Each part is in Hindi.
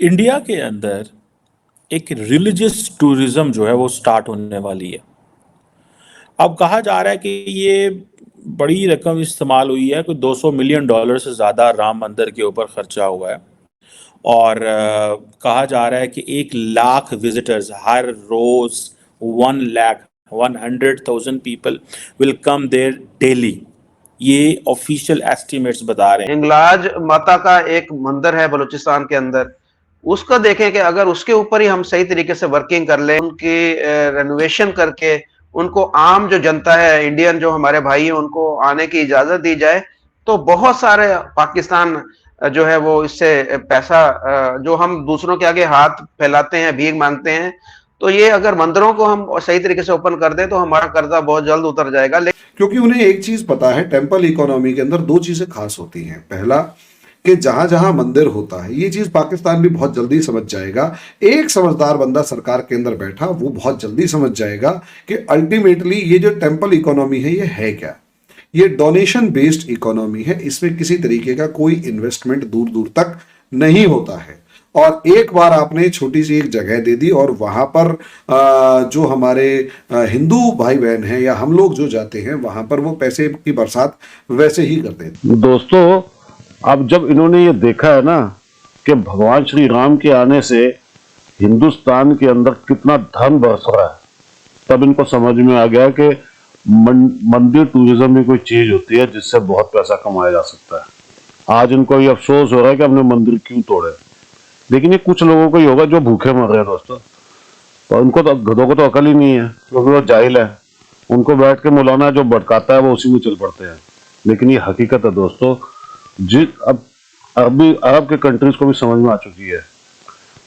इंडिया के अंदर एक रिलीजियस टूरिज्म जो है वो स्टार्ट होने वाली है। अब कहा जा रहा है कि ये बड़ी रकम इस्तेमाल हुई है, कोई 200 मिलियन डॉलर से ज़्यादा राम मंदिर के ऊपर खर्चा हुआ है। और कहा जा रहा है कि 1 लाख विजिटर्स हर रोज, 1 lakh 100,000 people will come there daily. ये ऑफिशियल एस्टिमेट्स बता रहे हैं। हिंगलाज माता का एक मंदिर है बलूचिस्तान के अंदर, उसका देखें कि अगर उसके ऊपर ही हम सही तरीके से वर्किंग कर लें, उनकी रेनोवेशन करके उनको आम जो जनता है, इंडियन जो हमारे भाई हैं, उनको आने की इजाजत दी जाए, तो बहुत सारे पाकिस्तान जो है वो इससे पैसा जो हम दूसरों के आगे हाथ फैलाते हैं, भीख मांगते हैं, तो ये अगर मंदिरों को हम सही तरीके से ओपन कर दें तो हमारा कर्जा बहुत जल्द उतर जाएगा। क्योंकि उन्हें एक चीज पता है, टेम्पल इकोनॉमी के अंदर दो चीजें खास होती हैं। पहला कि जहां जहां मंदिर होता है, ये चीज पाकिस्तान भी बहुत जल्दी समझ जाएगा। एक समझदार बंदा सरकार के अंदर बैठा, वो बहुत जल्दी समझ जाएगा कि अल्टीमेटली ये जो टेम्पल इकोनॉमी है क्या। ये डोनेशन बेस्ड इकोनॉमी है, इसमें किसी तरीके का कोई इन्वेस्टमेंट दूर दूर तक नहीं होता है। और एक बार आपने छोटी सी एक जगह दे दी और वहां पर जो हमारे हिंदू भाई बहन हैं या हम लोग जो जाते हैं, वहां पर वो पैसे की बरसात वैसे ही करते हैं। दोस्तों, अब जब इन्होंने ये देखा है ना कि भगवान श्री राम के आने से हिंदुस्तान के अंदर कितना धन बरस रहा है, तब इनको समझ में आ गया कि मंदिर टूरिज्म भी कोई चीज होती है जिससे बहुत पैसा कमाया जा सकता है। आज इनको ये अफसोस हो रहा है कि हमने मंदिर क्यों तोड़े। लेकिन ये कुछ लोगों को ही होगा जो भूखे मर रहे हैं दोस्तों, और उनको तो गधों को तो अकल ही नहीं है, क्योंकि वो जाहिल है। उनको बैठ के मौलाना जो भटकाता है वो उसी में चल पड़ते हैं। लेकिन ये हकीकत है दोस्तों, अब अरब के कंट्रीज को भी समझ में आ चुकी है।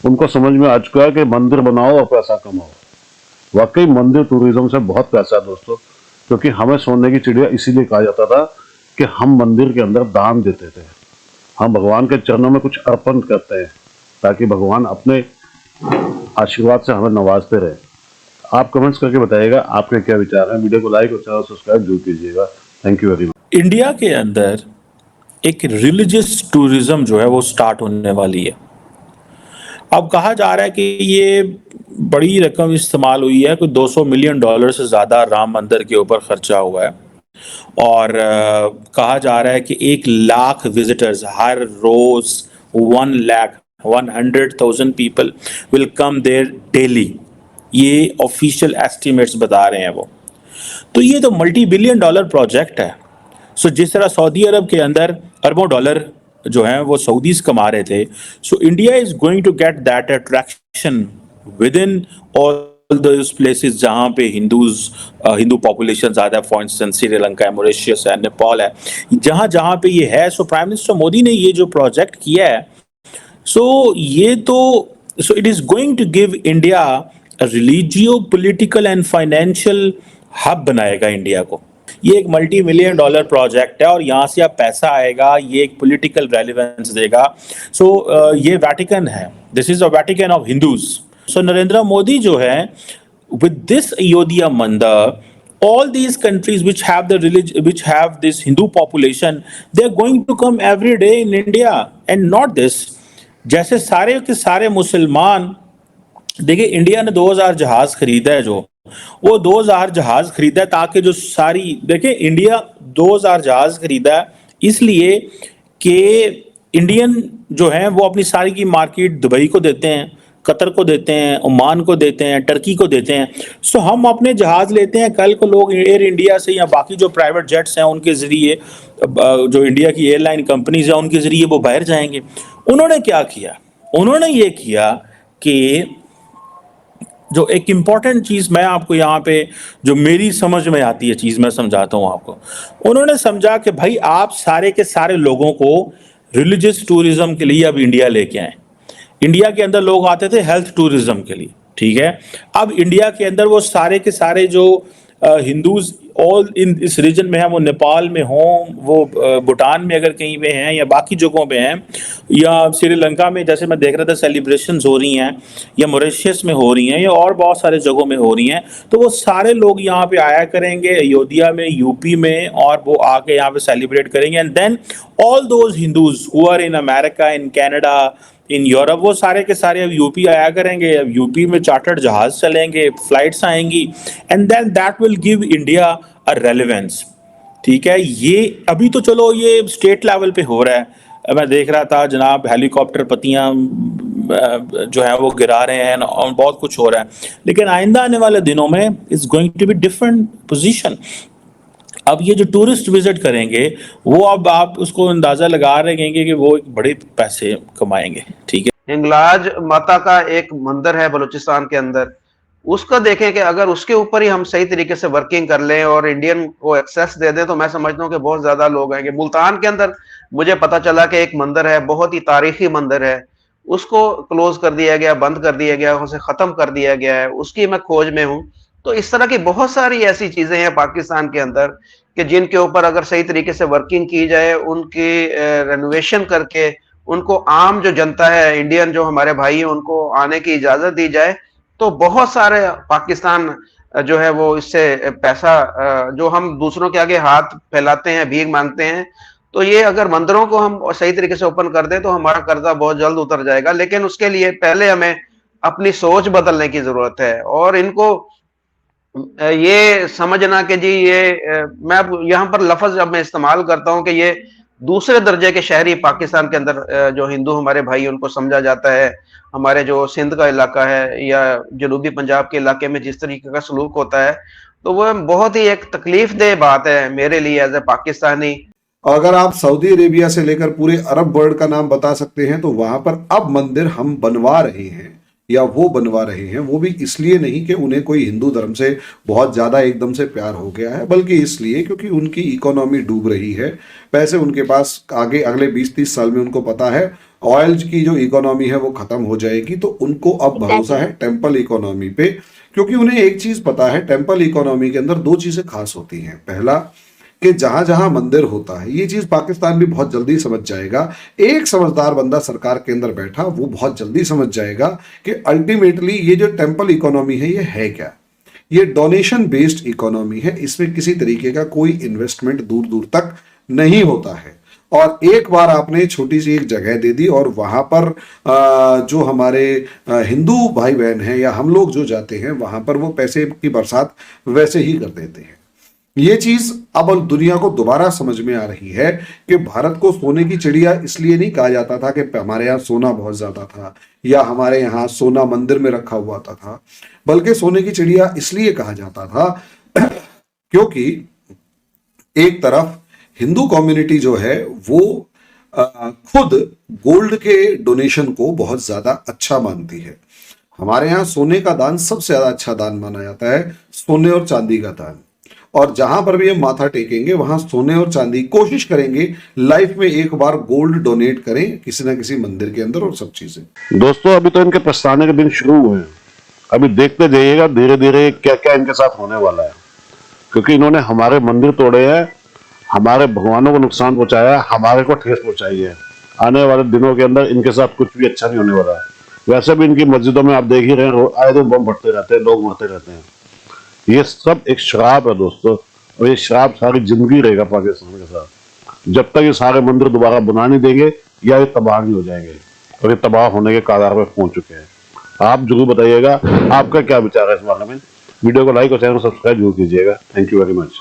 उनको समझ में आ चुका है कि मंदिर बनाओ और पैसा कमाओ। वाकई मंदिर टूरिज्म से बहुत पैसा है दोस्तों, क्योंकि हमें सोने की चिड़िया इसीलिए कहा जाता था कि हम मंदिर के अंदर दान देते थे, हम भगवान के चरणों में कुछ अर्पण करते हैं ताकि भगवान अपने आशीर्वाद से हमें नवाजते रहे। आप कमेंट्स करके बताइएगा आपके क्या विचार हैं। वीडियो को लाइक और चैनल सब्सक्राइब जरूर कीजिएगा। Thank you very much. India के अंदर एक रिलीजियस टूरिज्म जो है वो स्टार्ट होने वाली है। अब कहा जा रहा है कि ये बड़ी रकम इस्तेमाल हुई है, कोई 200 मिलियन डॉलर से ज़्यादा राम मंदिर के ऊपर खर्चा हुआ है। और कहा जा रहा है कि 1 लाख विजिटर्स हर रोज, 1,100,000 people will come there daily. ये ऑफिशियल एस्टिमेट्स बता रहे हैं वो। तो ये तो मल्टी बिलियन डॉलर प्रोजेक्ट है। सो जिस तरह सऊदी अरब के अंदर अरबों डॉलर जो है वो सऊदीज कमा रहे थे, so India is going to get that attraction with in all those places जहाँ पे हिंदू पॉपुलेशन ज़्यादा है। फॉर इंस्टेंस श्रीलंका है, मॉरिशस है, नेपाल है, जहाँ जहाँ पे ये है। सो प्राइम मिनिस्टर मोदी ने ये जो प्रोजेक्ट किया है, so it is going to give India religio political and financial hub बनाएगा इंडिया को। ये एक मल्टी मिलियन डॉलर प्रोजेक्ट है और यहाँ से अब पैसा आएगा, ये एक पॉलिटिकल रेलेवेंस देगा। ये वैटिकन है, this is a Vatican of Hindus. So Narendra Modi जो है, विद दिस अयोध्या मंदिर, all these countries which have the religion, which have this Hindu population, they are going to come every day in India and not this। जैसे सारे के सारे मुसलमान, देखिए इंडिया ने 2000 जहाज खरीदा है, जो वो 2000 जहाज खरीदा है ताकि जो सारी, देखिए इंडिया 2000 जहाज खरीदा है इसलिए कि इंडियन जो है वो अपनी सारी की मार्केट दुबई को देते हैं, कतर को देते हैं, ओमान को देते हैं, टर्की को देते हैं। सो हम अपने जहाज लेते हैं, कल को लोग एयर इंडिया से या बाकी जो प्राइवेट जेट्स हैं उनके ज़रिए, जो इंडिया की एयरलाइन कंपनीज हैं उनके ज़रिए वो बाहर जाएंगे। उन्होंने क्या किया, उन्होंने ये किया कि जो एक इम्पॉर्टेंट चीज़ मैं आपको यहाँ पे, जो मेरी समझ में आती है चीज़ मैं समझाता हूँ आपको। उन्होंने समझा कि भाई आप सारे के सारे लोगों को रिलीजियस टूरिज्म के लिए अब इंडिया लेके आए। इंडिया के अंदर लोग आते थे हेल्थ टूरिज्म के लिए, ठीक है। अब इंडिया के अंदर वो सारे के सारे जो हिंदूज ऑल इन इस रीजन में हैं, वो नेपाल में हों, वो भूटान में अगर कहीं पे हैं या बाकी जगहों पे हैं, या श्रीलंका में जैसे मैं देख रहा था सेलिब्रेशंस हो रही हैं, या मॉरिशस में हो रही हैं, या और बहुत सारे जगहों में हो रही हैं, तो वो सारे लोग यहाँ पे आया करेंगे अयोध्या में, यूपी में, और वो आके यहाँ पे सेलिब्रेट करेंगे। And then all those Hindus who are in America, in Canada, in Europe वो सारे के सारे अब यूपी आया करेंगे, अब यूपी में चार्टर्ड जहाज चलेंगे, फ्लाइट्स आएंगी, and then that will give India a relevance. ठीक है, ये अभी तो चलो ये स्टेट लेवल पे हो रहा है। मैं देख रहा था जनाब हेलीकॉप्टर पत्तियां जो है वो गिरा रहे हैं और बहुत कुछ हो रहा है, लेकिन आइंदा आने वाले दिनों में it's going to be different position. अब ये जो टूरिस्ट विजिट करेंगे वो अब आप उसको अंदाजा लगा रहे हैं कि वो बड़े पैसे कमाएंगे। ठीक है, हिंगलाज माता का एक मंदिर है बलूचिस्तान के अंदर, उसका देखें कि अगर उसके ऊपर ही हम सही तरीके से वर्किंग कर लें और इंडियन को एक्सेस दे दें तो मैं समझता हूँ कि बहुत ज्यादा लोग आएंगे। मुल्तान के अंदर मुझे पता चला कि एक मंदिर है, बहुत ही तारीखी मंदिर है, उसको क्लोज कर दिया गया, बंद कर दिया गया, उसे खत्म कर दिया गया है, उसकी मैं खोज में हूँ। तो इस तरह की बहुत सारी ऐसी चीजें हैं पाकिस्तान के अंदर कि जिनके ऊपर अगर सही तरीके से वर्किंग की जाए, उनकी रेनोवेशन करके उनको आम जो जनता है, इंडियन जो हमारे भाई हैं, उनको आने की इजाजत दी जाए, तो बहुत सारे पाकिस्तान जो है वो इससे पैसा जो हम दूसरों के आगे हाथ फैलाते हैं, भीख मांगते हैं, तो ये अगर मंदिरों को हम सही तरीके से ओपन कर दें तो हमारा कर्जा बहुत जल्द उतर जाएगा। लेकिन उसके लिए पहले हमें अपनी सोच बदलने की जरूरत है और इनको ये समझना कि जी ये मैं यहाँ पर लफ्ज जब मैं इस्तेमाल करता हूँ कि ये दूसरे दर्जे के शहरी पाकिस्तान के अंदर जो हिंदू हमारे भाई उनको समझा जाता है। हमारे जो सिंध का इलाका है या जनूबी पंजाब के इलाके में जिस तरीके का सलूक होता है, तो वो बहुत ही एक तकलीफ दह बात है मेरे लिए एज ए पाकिस्तानी। अगर आप सऊदी अरेबिया से लेकर पूरे अरब वर्ल्ड का नाम बता सकते हैं तो वहां पर अब मंदिर हम बनवा रहे हैं या वो बनवा रहे हैं, वो भी इसलिए नहीं कि उन्हें कोई हिंदू धर्म से बहुत ज्यादा एकदम से प्यार हो गया है, बल्कि इसलिए क्योंकि उनकी इकोनॉमी डूब रही है। पैसे उनके पास आगे अगले 20-30 साल में उनको पता है ऑयल की जो इकोनॉमी है वो खत्म हो जाएगी, तो उनको अब भरोसा है टेम्पल इकोनॉमी पे, क्योंकि उन्हें एक चीज पता है टेम्पल इकोनॉमी के अंदर दो चीजें खास होती हैं। पहला कि जहां जहां मंदिर होता है, ये चीज पाकिस्तान भी बहुत जल्दी समझ जाएगा। एक समझदार बंदा सरकार के अंदर बैठा वो बहुत जल्दी समझ जाएगा कि अल्टीमेटली ये जो टेम्पल इकोनॉमी है ये है क्या। ये डोनेशन बेस्ड इकोनॉमी है, इसमें किसी तरीके का कोई इन्वेस्टमेंट दूर दूर तक नहीं होता है। और एक बार आपने छोटी सी एक जगह दे दी और वहां पर जो हमारे हिंदू भाई बहन हैं या हम लोग जो जाते हैं वहां पर वो पैसे की बरसात वैसे ही कर देते हैं। ये चीज अब दुनिया को दोबारा समझ में आ रही है कि भारत को सोने की चिड़िया इसलिए नहीं कहा जाता था कि हमारे यहाँ सोना बहुत ज्यादा था या हमारे यहाँ सोना मंदिर में रखा हुआ था, बल्कि सोने की चिड़िया इसलिए कहा जाता था क्योंकि एक तरफ हिंदू कम्युनिटी जो है वो खुद गोल्ड के डोनेशन को बहुत ज्यादा अच्छा मानती है। हमारे यहाँ सोने का दान सबसे ज्यादा अच्छा दान माना जाता है, सोने और चांदी का दान। और जहां पर भी हम माथा टेकेंगे वहां सोने और चांदी, कोशिश करेंगे लाइफ में एक बार गोल्ड डोनेट करें किसी ना किसी मंदिर के अंदर और सब चीजें। दोस्तों अभी तो इनके पछताने के दिन शुरू हुए हैं, अभी देखते जाइएगा धीरे धीरे क्या क्या इनके साथ होने वाला है, क्योंकि इन्होंने हमारे मंदिर तोड़े हैं, हमारे भगवानों को नुकसान पहुंचाया, हमारे को ठेस पहुंचाई है। आने वाले दिनों के अंदर इनके साथ कुछ भी अच्छा नहीं होने वाला है। वैसे भी इनकी मस्जिदों में आप देख ही रहे हैं, आए दिन बम फटते रहते हैं, लोग मरते रहते हैं। ये सब एक श्राप है दोस्तों, और ये श्राप सारी जिंदगी रहेगा पाकिस्तान के साथ जब तक ये सारे मंदिर दोबारा बना नहीं देंगे या ये तबाह नहीं हो जाएंगे, और ये तबाह होने के कगार पर पहुंच चुके हैं। आप जरूर बताइएगा आपका क्या विचार है इस बारे में। वीडियो को लाइक और चैनल को सब्सक्राइब जरूर कीजिएगा। Thank you very much.